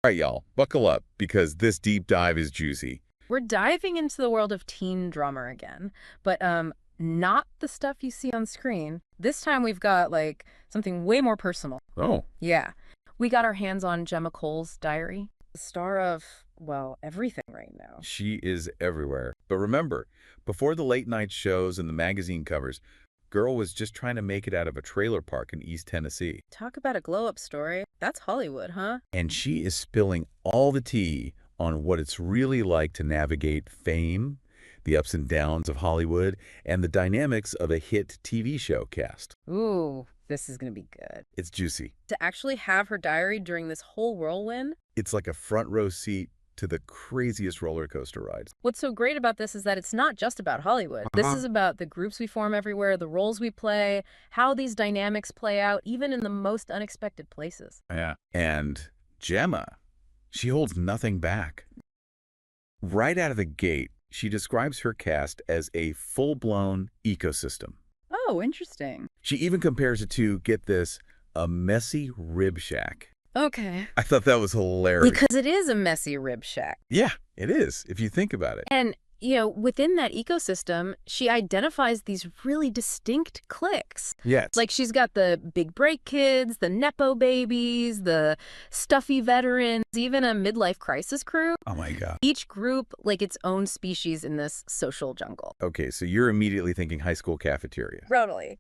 All right, y'all, buckle up because this deep dive is juicy. We're diving into the world of teen drama again, but not the stuff you see on screen. This time we've got like something way more personal. Oh, Yeah. We got our hands on Gemma Coles' diary, the star of, well, everything right now. she is everywhere. But remember, before the late night shows and the magazine covers, girl was just trying to make it out of a trailer park in East Tennessee. Talk about a glow-up story. That's Hollywood, huh? And she is spilling all the tea on what it's really like to navigate fame, the ups and downs of Hollywood, and the dynamics of a hit TV show cast. Ooh, this is gonna be good. It's juicy. To actually have her diary during this whole whirlwind. It's like a front row seat to the craziest roller coaster rides. What's so great about this is that it's not just about Hollywood. This is about the groups we form everywhere, the roles we play, how these dynamics play out, even in the most unexpected places. Yeah. And Gemma, she holds nothing back. Right out of the gate, she describes her cast as a full-blown ecosystem. Oh, interesting. She even compares it to, get this, a messy rib shack. Okay. I thought that was hilarious. Because it is a messy rib shack. Yeah, it is, if you think about it. And, within that ecosystem, she identifies these really distinct cliques. Yes. Like she's got the big break kids, the Nepo babies, the stuffy veterans, even a midlife crisis crew. Oh my God. Each group like its own species in this social jungle. Okay, so you're immediately thinking high school cafeteria. Totally.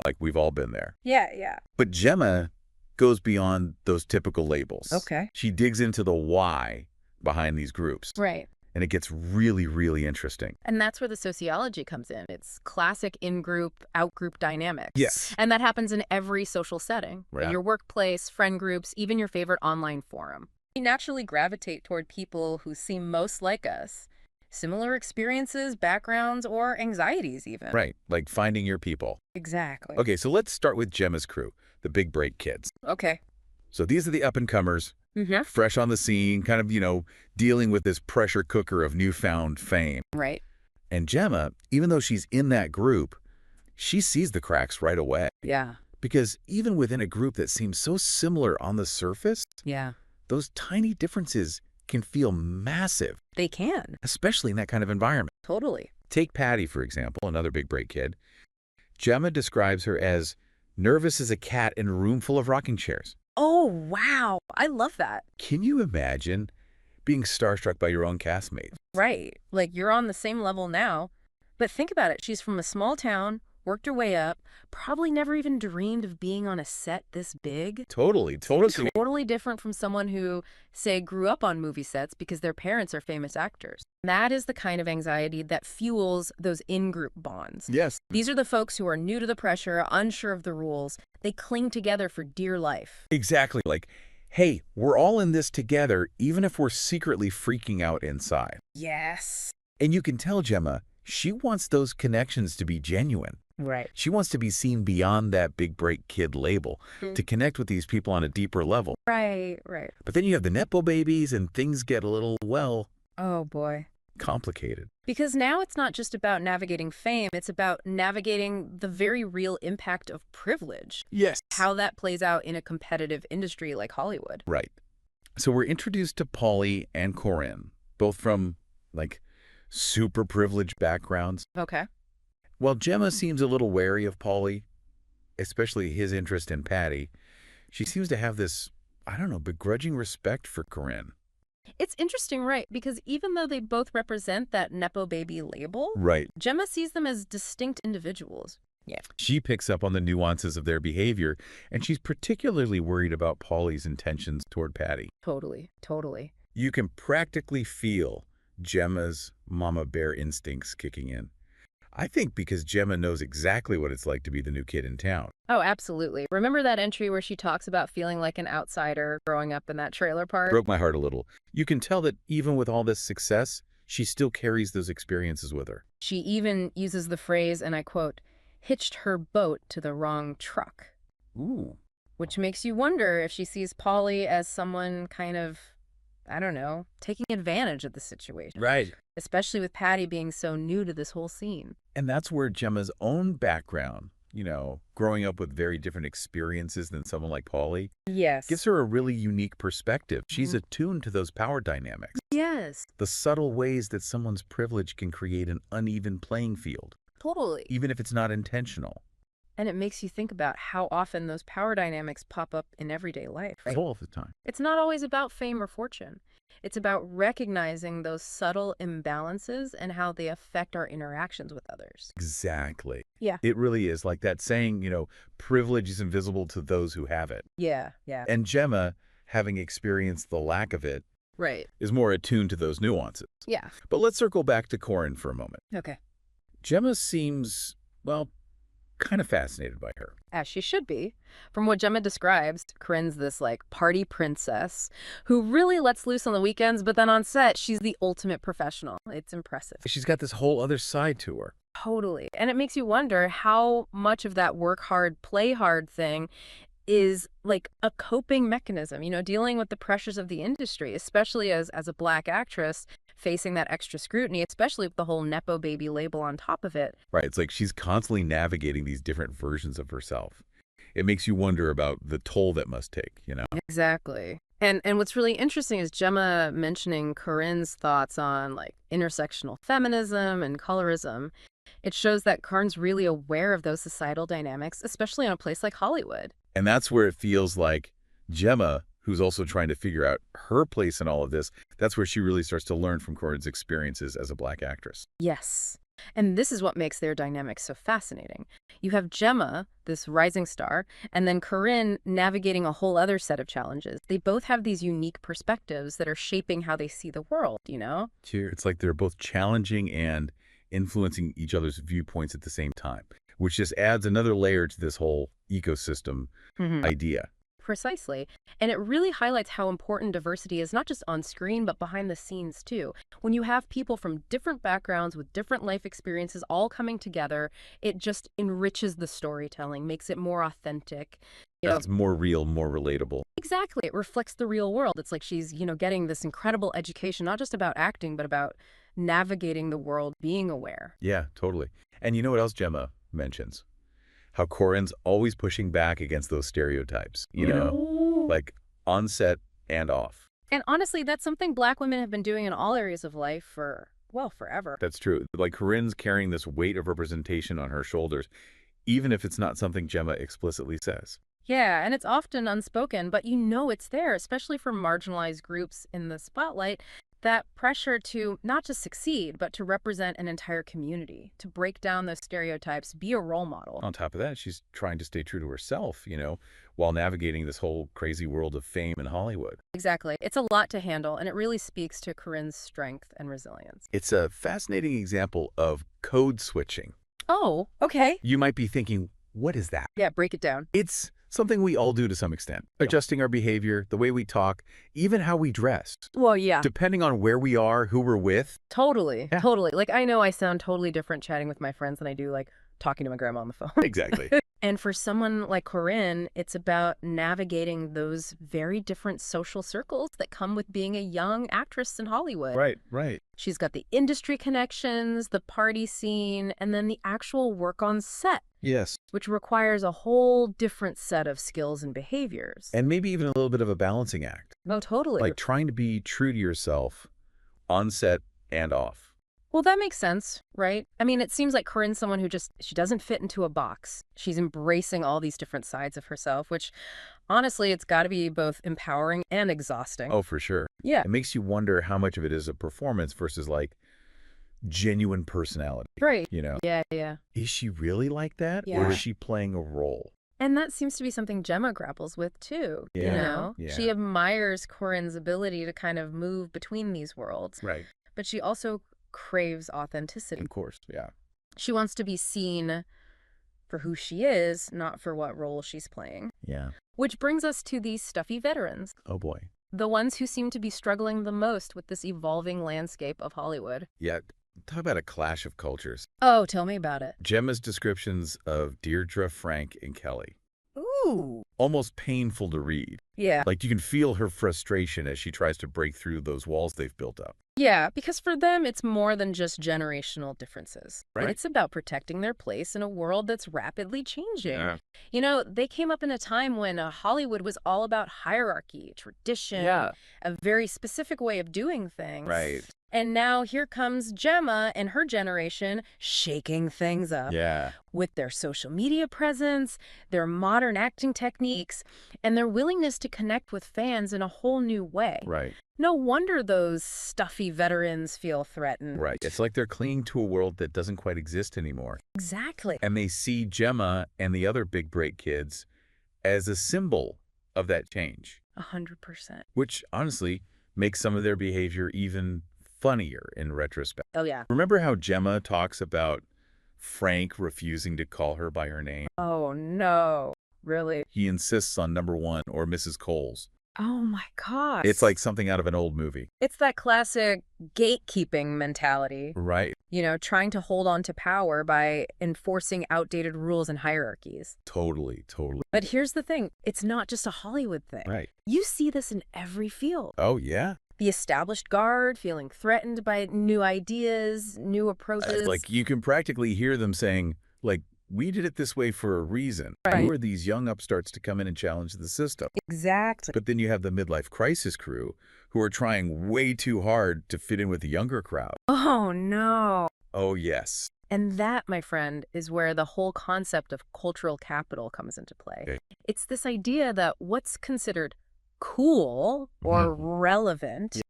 Like we've all been there. Yeah. But Gemma goes beyond those typical labels. Okay. She digs into the why behind these groups. Right. And it gets really, really interesting. And that's where the sociology comes in. It's classic in-group, out-group dynamics. Yes. And that happens in every social setting. Right. Your workplace, friend groups, even your favorite online forum. We naturally gravitate toward people who seem most like us. Similar experiences, backgrounds, or anxieties even. Right, like finding your people. Exactly. Okay, so let's start with Gemma's crew, the big break kids. Okay. So these are the up-and-comers, Mm-hmm. fresh on the scene, kind of, dealing with this pressure cooker of newfound fame. Right. And Gemma, even though she's in that group, she sees the cracks right away. Yeah. Because even within a group that seems so similar on the surface, Yeah. those tiny differences can feel massive, They can. especially in that kind of environment. Totally. Take Patty, for example, another big break kid. Gemma describes her as nervous as a cat in a room full of rocking chairs. Oh, wow. I love that. Can you imagine being starstruck by your own castmates? Right. Like you're on the same level now. But think about it. She's from a small town, worked her way up, probably never even dreamed of being on a set this big. Totally. Totally different from someone who, say, grew up on movie sets because their parents are famous actors. That is the kind of anxiety that fuels those in-group bonds. Yes. These are the folks who are new to the pressure, unsure of the rules. They cling together for dear life. Exactly. Like, hey, we're all in this together, even if we're secretly freaking out inside. Yes. And you can tell Gemma, she wants those connections to be genuine. Right. She wants to be seen beyond that big break kid label, to connect with these people on a deeper level. Right. But then you have the Nepo babies and things get a little, well, Oh, boy. complicated. Because now it's not just about navigating fame, it's about navigating the very real impact of privilege. Yes. How that plays out in a competitive industry like Hollywood. Right. So we're introduced to Polly and Corinne, both from, super privileged backgrounds. Okay. While Gemma seems a little wary of Polly, especially his interest in Patty, she seems to have this, begrudging respect for Corinne. It's interesting, right? Because even though they both represent that Nepo baby label, Right. Gemma sees them as distinct individuals. Yeah. She picks up on the nuances of their behavior, and she's particularly worried about Polly's intentions toward Patty. Totally. You can practically feel Gemma's mama bear instincts kicking in. I think because Gemma knows exactly what it's like to be the new kid in town. Oh, absolutely. Remember that entry where she talks about feeling like an outsider growing up in that trailer park? Broke my heart a little. You can tell that even with all this success, she still carries those experiences with her. She even uses the phrase, and I quote, hitched her boat to the wrong truck. Ooh. Which makes you wonder if she sees Polly as someone kind of, taking advantage of the situation. Right. Especially with Patty being so new to this whole scene. And that's where Gemma's own background growing up with very different experiences than someone like Paulie, gives Yes. her a really unique perspective. She's Mhm. attuned to those power dynamics, Yes, the subtle ways that someone's privilege can create an uneven playing field, totally. even if it's not intentional. And it makes you think about how often those power dynamics pop up in everyday life, right? All of the time. It's not always about fame or fortune. It's about recognizing those subtle imbalances and how they affect our interactions with others. Exactly. Yeah. It really is like that saying, privilege is invisible to those who have it. Yeah, yeah. And Gemma, having experienced the lack of it, Right. is more attuned to those nuances. Yeah. But let's circle back to Corin for a moment. Okay. Gemma seems, well, kind of fascinated by her. As she should be. From what Gemma describes, Corinne's this party princess who really lets loose on the weekends, but then on set, she's the ultimate professional. It's impressive. She's got this whole other side to her. Totally. And it makes you wonder how much of that work hard, play hard thing is like a coping mechanism, dealing with the pressures of the industry, especially as a Black actress facing that extra scrutiny, especially with the whole Nepo baby label on top of it. Right. It's like she's constantly navigating these different versions of herself. It makes you wonder about the toll that must take. Exactly. And what's really interesting is Gemma mentioning Corinne's thoughts on intersectional feminism and colorism. It shows that Karn's really aware of those societal dynamics, especially on a place like Hollywood. And that's where it feels like Gemma, who's also trying to figure out her place in all of this, that's where she really starts to learn from Corinne's experiences as a Black actress. Yes. And this is what makes their dynamics so fascinating. You have Gemma, this rising star, and then Corinne navigating a whole other set of challenges. They both have these unique perspectives that are shaping how they see the world. It's like they're both challenging and influencing each other's viewpoints at the same time, which just adds another layer to this whole ecosystem idea. Precisely. And it really highlights how important diversity is, not just on screen, but behind the scenes, too. When you have people from different backgrounds with different life experiences all coming together, it just enriches the storytelling, makes it more authentic. That's more real, more relatable. Exactly. It reflects the real world. It's like she's, getting this incredible education, not just about acting, but about navigating the world, being aware. Yeah, totally. And you know what else Gemma mentions? How Corinne's always pushing back against those stereotypes, like on set and off. And honestly, that's something Black women have been doing in all areas of life for, forever. That's true. Like Corinne's carrying this weight of representation on her shoulders, even if it's not something Gemma explicitly says. Yeah, and it's often unspoken, but it's there, especially for marginalized groups in the spotlight. That pressure to not just succeed, but to represent an entire community, to break down those stereotypes, be a role model. On top of that, she's trying to stay true to herself, while navigating this whole crazy world of fame in Hollywood. Exactly. It's a lot to handle, and it really speaks to Corinne's strength and resilience. It's a fascinating example of code switching. Oh, okay. You might be thinking, what is that? Yeah, break it down. It's something we all do to some extent, adjusting our behavior, the way we talk, even how we dress. Well, yeah. Depending on where we are, who we're with. Totally. Yeah. Totally. I know I sound totally different chatting with my friends than I do, talking to my grandma on the phone. Exactly. And for someone like Corinne, it's about navigating those very different social circles that come with being a young actress in Hollywood. Right. She's got the industry connections, the party scene, and then the actual work on set. Yes. Which requires a whole different set of skills and behaviors. And maybe even a little bit of a balancing act. Oh, totally. Like trying to be true to yourself on set and off. Well, that makes sense, right? I mean, it seems like Corinne's someone who she doesn't fit into a box. She's embracing all these different sides of herself, which honestly, it's got to be both empowering and exhausting. Oh, for sure. Yeah. It makes you wonder how much of it is a performance versus genuine personality. Right. Yeah. Is she really like that? Yeah. Or is she playing a role? And that seems to be something Gemma grapples with, too. Yeah. She admires Corinne's ability to kind of move between these worlds. Right. But she also craves authenticity. Of course, yeah. She wants to be seen for who she is, not for what role she's playing. Yeah. Which brings us to these stuffy veterans. Oh, boy. The ones who seem to be struggling the most with this evolving landscape of Hollywood. Yeah. Talk about a clash of cultures. Oh, tell me about it. Gemma's descriptions of Deirdre, Frank, and Kelly. Ooh. Almost painful to read. Yeah. Like you can feel her frustration as she tries to break through those walls they've built up. Yeah, because for them, it's more than just generational differences. Right. It's about protecting their place in a world that's rapidly changing. Yeah. You know, they came up in a time when Hollywood was all about hierarchy, tradition, a very specific way of doing things. Right. And now here comes Gemma and her generation shaking things up Yeah. with their social media presence, their modern acting techniques, and their willingness to connect with fans in a whole new way. Right. No wonder those stuffy veterans feel threatened. Right. It's like they're clinging to a world that doesn't quite exist anymore. Exactly. And they see Gemma and the other big break kids as a symbol of that change. 100%. Which, honestly, makes some of their behavior even funnier in retrospect. Oh, yeah. Remember how Gemma talks about Frank refusing to call her by her name? Oh, no. Really? He insists on number one or Mrs. Coles. Oh, my gosh. It's like something out of an old movie. It's that classic gatekeeping mentality. Right. You know, trying to hold on to power by enforcing outdated rules and hierarchies. Totally. But here's the thing. It's not just a Hollywood thing. Right. You see this in every field. Oh, yeah. The established guard feeling threatened by new ideas, new approaches. Like, you can practically hear them saying, like, we did it this way for a reason. Right. Who are these young upstarts to come in and challenge the system? Exactly. But then you have the midlife crisis crew who are trying way too hard to fit in with the younger crowd. Oh, no. Oh, yes. And that, my friend, is where the whole concept of cultural capital comes into play. Okay. It's this idea that what's considered cool or relevant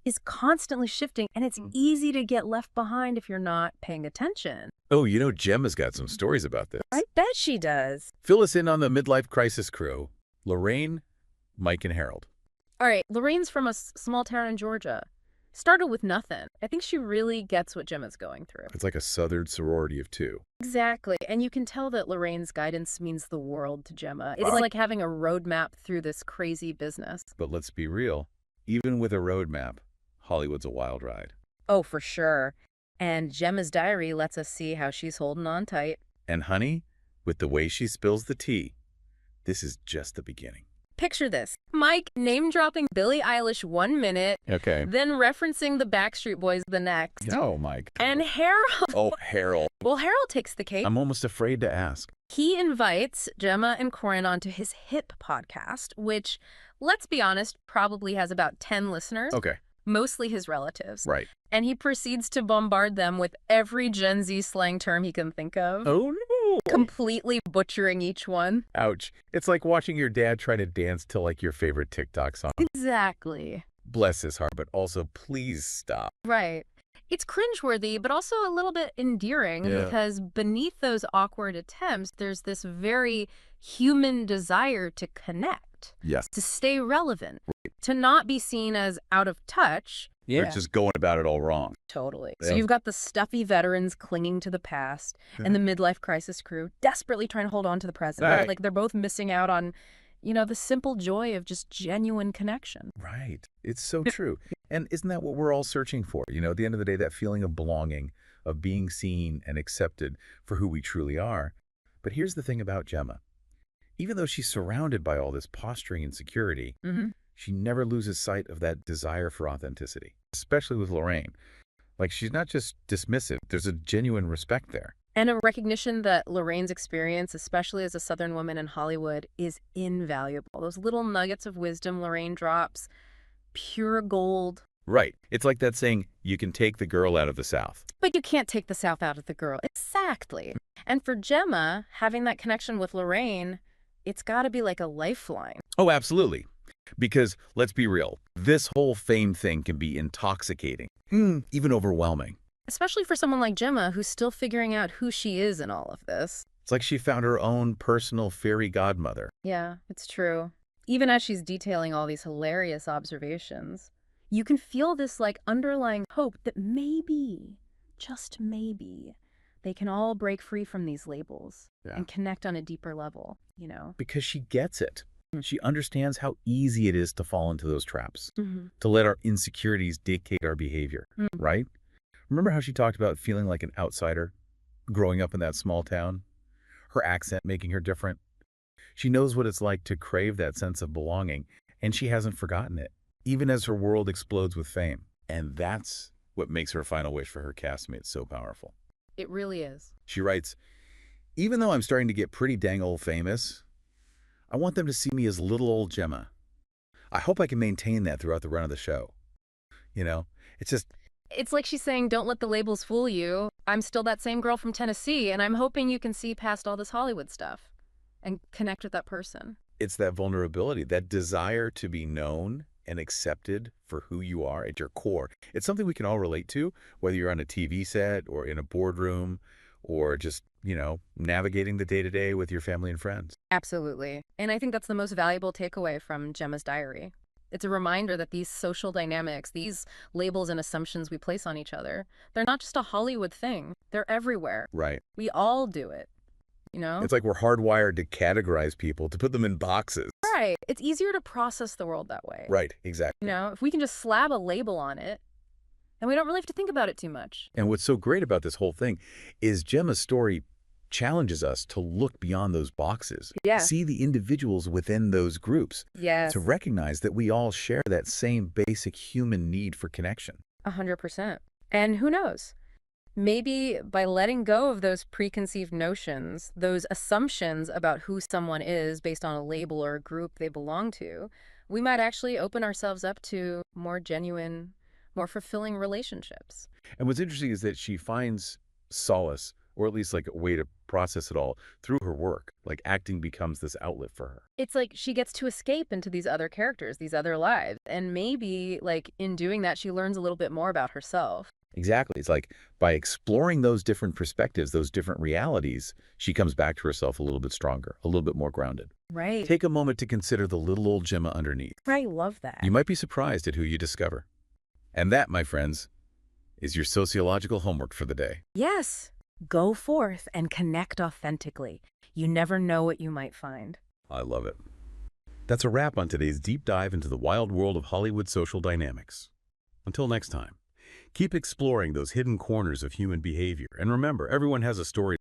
is constantly shifting, and it's easy to get left behind if you're not paying attention. Oh, you know, Gemma's got some stories about this. I bet she does. Fill us in on the midlife crisis crew. Lorraine, Mike, and Harold. All right, Lorraine's from a small town in Georgia. Started with nothing. I think she really gets what Gemma's going through. It's like a southern sorority of two. Exactly. And you can tell that Lorraine's guidance means the world to Gemma. It's Wow. like having a roadmap through this crazy business. But let's be real. Even with a roadmap, Hollywood's a wild ride. Oh, for sure. And Gemma's diary lets us see how she's holding on tight. And honey, with the way she spills the tea, this is just the beginning. Picture this. Mike name-dropping Billie Eilish 1 minute, Okay. then referencing the Backstreet Boys the next. Oh, Mike. And Harold. Oh, Harold. Well, Harold takes the cake. I'm almost afraid to ask. He invites Gemma and Corin onto his Hip podcast, which, let's be honest, probably has about 10 listeners. Okay. Mostly his relatives. Right. And he proceeds to bombard them with every Gen Z slang term he can think of. Oh, no. Completely butchering each one. Ouch. It's like watching your dad try to dance to like your favorite TikTok song. Exactly. Bless his heart, but also please stop. Right. It's cringeworthy, but also a little bit endearing because beneath those awkward attempts, there's this very human desire to connect, Yes. to stay relevant, to not be seen as out of touch. They're just going about it all wrong. Totally. Yeah. So you've got the stuffy veterans clinging to the past and the midlife crisis crew desperately trying to hold on to the present. Right. Like they're both missing out on, you know, the simple joy of just genuine connection. Right. It's so true. And isn't that what we're all searching for? You know, at the end of the day, that feeling of belonging, of being seen and accepted for who we truly are. But here's the thing about Gemma. Even though she's surrounded by all this posturing and security, she never loses sight of that desire for authenticity, especially with Lorraine. Like, she's not just dismissive. There's a genuine respect there. And a recognition that Lorraine's experience, especially as a Southern woman in Hollywood, is invaluable. Those little nuggets of wisdom Lorraine drops, pure gold. Right. It's like that saying, you can take the girl out of the South. But you can't take the South out of the girl. Exactly. And for Gemma, having that connection with Lorraine, it's got to be like a lifeline. Oh, absolutely. Because, let's be real, this whole fame thing can be intoxicating, even overwhelming. Especially for someone like Gemma, who's still figuring out who she is in all of this. It's like she found her own personal fairy godmother. Yeah, it's true. Even as she's detailing all these hilarious observations, you can feel this like underlying hope that maybe, just maybe, they can all break free from these labels and connect on a deeper level, you know? Because she gets it. She understands how easy it is to fall into those traps, to let our insecurities dictate our behavior, right? Remember how she talked about feeling like an outsider, growing up in that small town? Her accent making her different? She knows what it's like to crave that sense of belonging, and she hasn't forgotten it, even as her world explodes with fame. And that's what makes her final wish for her castmates so powerful. It really is. She writes, "Even though I'm starting to get pretty dang old famous, I want them to see me as little old Gemma. I hope I can maintain that throughout the run of the show." You know, it's just, It's like she's saying, don't let the labels fool you. I'm still that same girl from Tennessee, and I'm hoping you can see past all this Hollywood stuff and connect with that person. it's that vulnerability, that desire to be known and accepted for who you are at your core. It's something we can all relate to, whether you're on a TV set or in a boardroom or just, navigating the day-to-day with your family and friends. Absolutely. And I think that's the most valuable takeaway from Gemma's diary. It's a reminder that these social dynamics, these labels and assumptions we place on each other, they're not just a Hollywood thing. They're everywhere. Right. We all do it, you know? It's like we're hardwired to categorize people, to put them in boxes. Right. It's easier to process the world that way. Right, exactly. If we can just slap a label on it, then we don't really have to think about it too much. And what's so great about this whole thing is Gemma's story challenges us to look beyond those boxes, Yeah. see the individuals within those groups, Yes. to recognize that we all share that same basic human need for connection. 100%. And who knows? Maybe by letting go of those preconceived notions, those assumptions about who someone is based on a label or a group they belong to, we might actually open ourselves up to more genuine, more fulfilling relationships. And what's interesting is that she finds solace, or at least like a way to process it all, through her work. Like acting becomes this outlet for her. It's like she gets to escape into these other characters, these other lives. And maybe, like, in doing that, she learns a little bit more about herself. Exactly. It's like by exploring those different perspectives, those different realities, she comes back to herself a little bit stronger, a little bit more grounded. Right. Take a moment to consider the little old Gemma underneath. I love that. You might be surprised at who you discover. And that, my friends, is your sociological homework for the day. Yes. Go forth and connect authentically. You never know what you might find. I love it. That's a wrap on today's deep dive into the wild world of Hollywood social dynamics. Until next time, keep exploring those hidden corners of human behavior. And remember, everyone has a story